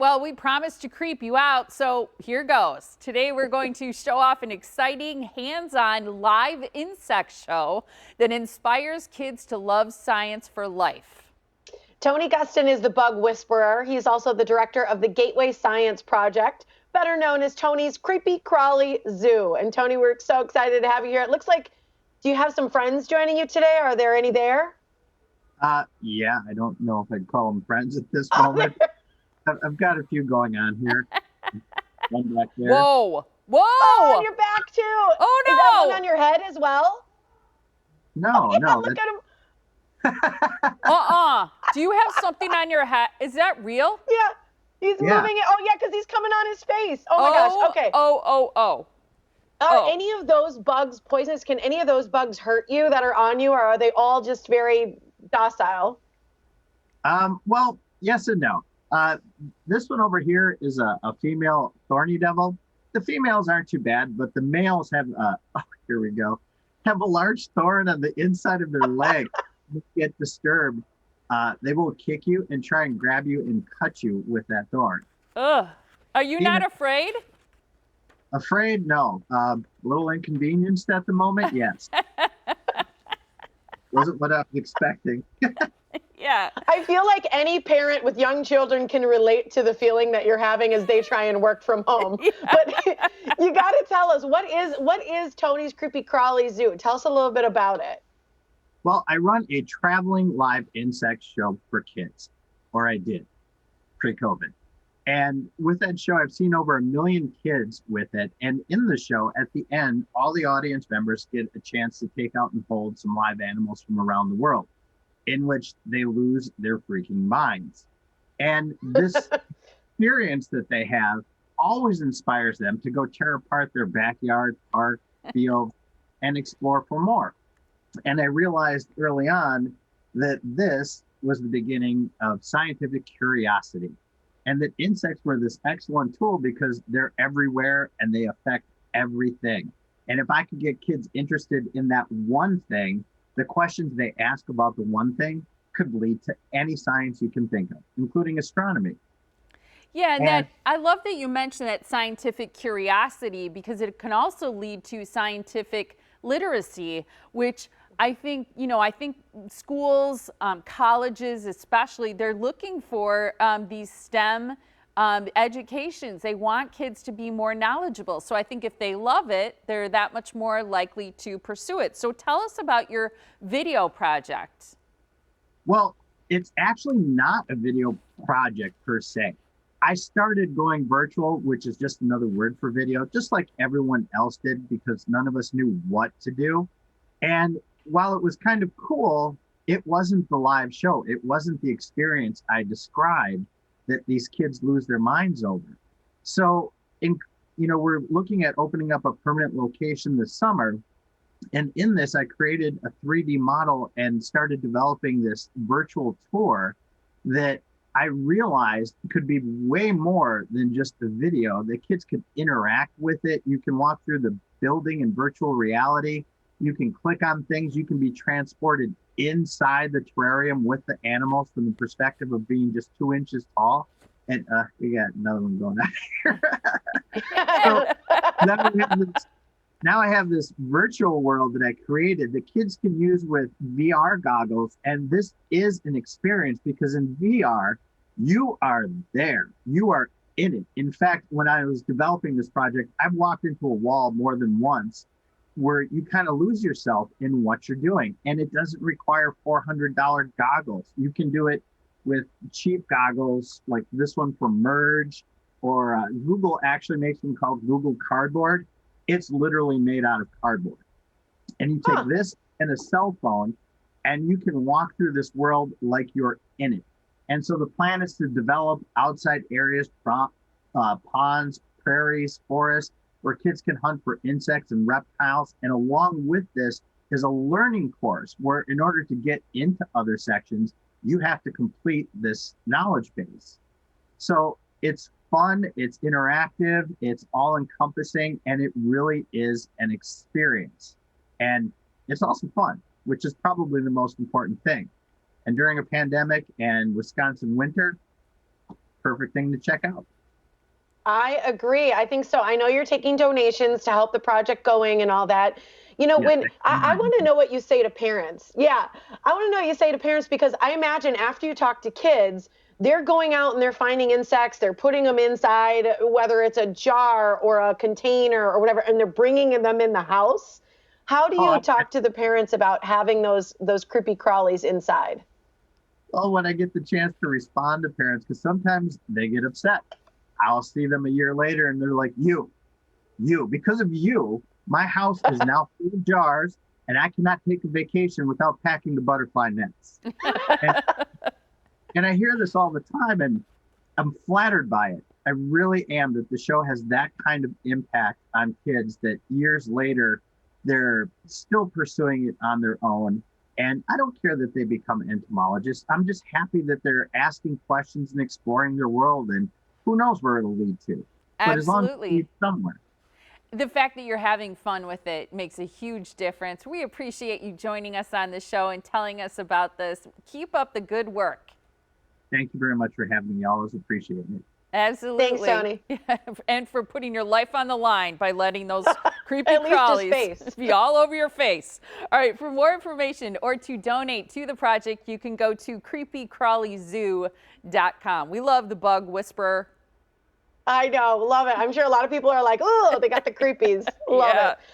well, we promised to creep you out, so here goes. Today we're going to show off an exciting hands-on live insect show that inspires kids to love science for life. Tony Guston is the bug whisperer. He's also the director of the Gateway Science Project, better known as Tony's Creepy Crawly Zoo. And Tony, we're so excited to have you here. It looks like, do you have some friends joining you today? Are there any there? Yeah, I don't know if I'd call them friends at this Oh, moment. I've got a few going on here. One back there. Whoa, whoa! Oh, on your back too. Oh no! Is that one on your head as well? No, Oh, yeah, no. look at him. Do you have something on your head? Is that real? Yeah, he's moving it. Oh yeah, because he's coming on his face. Oh my gosh. Okay. Are any of those bugs poisonous? Can any of those bugs hurt you that are on you, or are they all just very docile? Well, yes and no. This one over here is a female thorny devil. The females aren't too bad, but the males have, here we go, have a large thorn on the inside of their leg. If you get disturbed, they will kick you and try and grab you and cut you with that thorn. Ugh. Are you not afraid? Afraid? No. A little inconvenienced at the moment? Yes. Wasn't what I was expecting. Yeah. I feel like any parent with young children can relate to the feeling that you're having as they try and work from home. Yeah. But you got to tell us, what is Tony's Creepy Crawly Zoo? Tell us a little bit about it. Well, I run a traveling live insect show for kids, or I did, pre-COVID. And with that show, I've seen over 1 million kids with it. And in the show, at the end, all the audience members get a chance to take out and hold some live animals from around the world, in which they lose their freaking minds. And this experience that they have always inspires them to go tear apart their backyard, park, field, and explore for more. And I realized early on that this was the beginning of scientific curiosity, and that insects were this excellent tool because they're everywhere and they affect everything. And if I could get kids interested in that one thing, the questions they ask about the one thing could lead to any science you can think of, including astronomy. Yeah, and I love that you mentioned that scientific curiosity, because it can also lead to scientific literacy, which I think, I think schools, colleges especially, they're looking for these STEM educations. They want kids to be more knowledgeable. So I think if they love it, they're that much more likely to pursue it. So tell us about your video project. Well, it's actually not a video project per se. I started going virtual, which is just another word for video, just like everyone else did, because none of us knew what to do. And while it was kind of cool, it wasn't the live show. It wasn't the experience I described that these kids lose their minds over. So, we're looking at opening up a permanent location this summer. And in this, I created a 3D model and started developing this virtual tour that I realized could be way more than just the video. The kids could interact with it. You can walk through the building in virtual reality. You can click on things. You can be transported inside the terrarium with the animals from the perspective of being just 2 inches tall. And we got another one going on here. So now I have this virtual world that I created that kids can use with VR goggles. And this is an experience because in VR, you are there. You are in it. In fact, when I was developing this project, I've walked into a wall more than once where you kind of lose yourself in what you're doing. And it doesn't require $400 goggles. You can do it with cheap goggles like this one from Merge, or Google actually makes them called Google Cardboard. It's literally made out of cardboard. And you take this and a cell phone and you can walk through this world like you're in it. And so the plan is to develop outside areas, ponds, prairies, forests, where kids can hunt for insects and reptiles. And along with this is a learning course where in order to get into other sections, you have to complete this knowledge base. So it's fun, it's interactive, it's all encompassing, and it really is an experience. And it's also fun, which is probably the most important thing. And during a pandemic and Wisconsin winter, perfect thing to check out. I agree. I think so. I know you're taking donations to help the project going and all that. You know, Yes, when I want to know what you say to parents. Yeah, I want to know what you say to parents because I imagine after you talk to kids, they're going out and they're finding insects, they're putting them inside, whether it's a jar or a container or whatever, and they're bringing them in the house. How do Oh, you talk to the parents about having those creepy crawlies inside? well, when I get the chance to respond to parents, because sometimes they get upset. I'll see them a year later and they're like, because of you, my house is now full of jars and I cannot take a vacation without packing the butterfly nets. And, and I hear this all the time and I'm flattered by it. I really am that the show has that kind of impact on kids that years later, they're still pursuing it on their own. And I don't care that they become entomologists. I'm just happy that they're asking questions and exploring their world. And who knows where it'll lead to. But as long as it Absolutely. leads somewhere. The fact that you're having fun with it makes a huge difference. We appreciate you joining us on the show and telling us about this. Keep up the good work. Thank you very much for having me. I always appreciate it. Absolutely. Thanks, Tony. And for putting your life on the line by letting those creepy At least his crawlies face. be all over your face. All right, for more information or to donate to the project, you can go to creepycrawlyzoo.com. We love the bug whisperer. I know, love it. I'm sure a lot of people are like, oh, they got the creepies. Love Yeah. it.